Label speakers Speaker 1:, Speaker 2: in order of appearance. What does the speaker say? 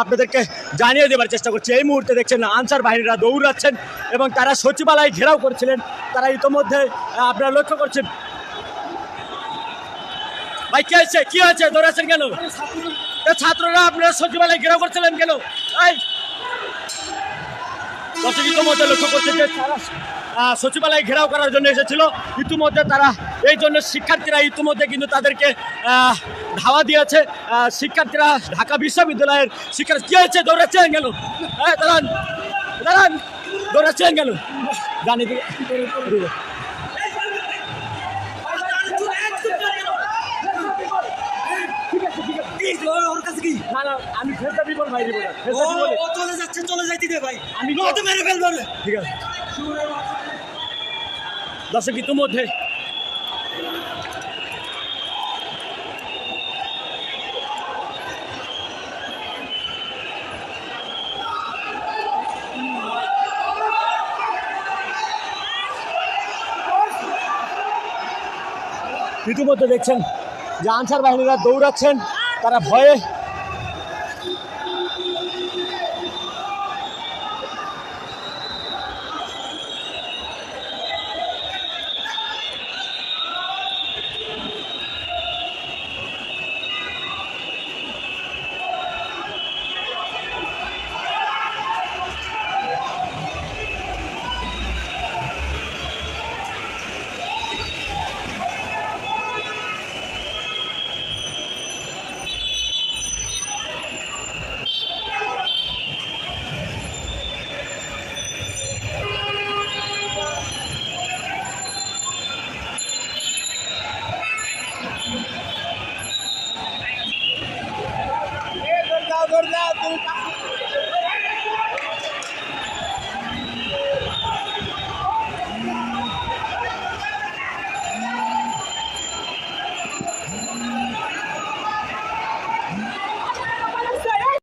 Speaker 1: আপনাদেরকে জানিয়ে দেবার চেষ্টা করছি, এই মুহূর্তে দেখছেন আনসার বাহিনীরা দৌড়াচ্ছেন এবং তারা সচিবালয় ঘেরাও করেছিলেন। তারা ইতোমধ্যে আপনারা লক্ষ্য করছেন। ভাই কি হয়েছে, কি হয়েছে, দৌড়াচ্ছেন কেন? ছাত্ররা আপনারা সচিবালয় ঘেরাও করছিলেন কেন? ইতিমধ্যে লক্ষ্য করছে যে তারা সচিবালয় ঘেরাও করার জন্য এসেছিল। ইতিমধ্যে তারা এই জন্য শিক্ষার্থীরা ইতিমধ্যে কিন্তু তাদেরকে ধাওয়া দিয়েছে। শিক্ষার্থীরা ঢাকা বিশ্ববিদ্যালয়ের শিক্ষার্থী কি হয়েছে, দৌড়াচ্ছেন কেন? দাঁড়ান দাঁড়ান, দৌড়াচ্ছেন কেন? জানি আমি চলে যাইতে দে ভাই, আমি মেরে ফেলবো। ঠিক আছে দর্শক, ইতিমধ্যে দেখছেন যে আনসার বাহিনীরা দৌড়াচ্ছেন, তারা ভয়ে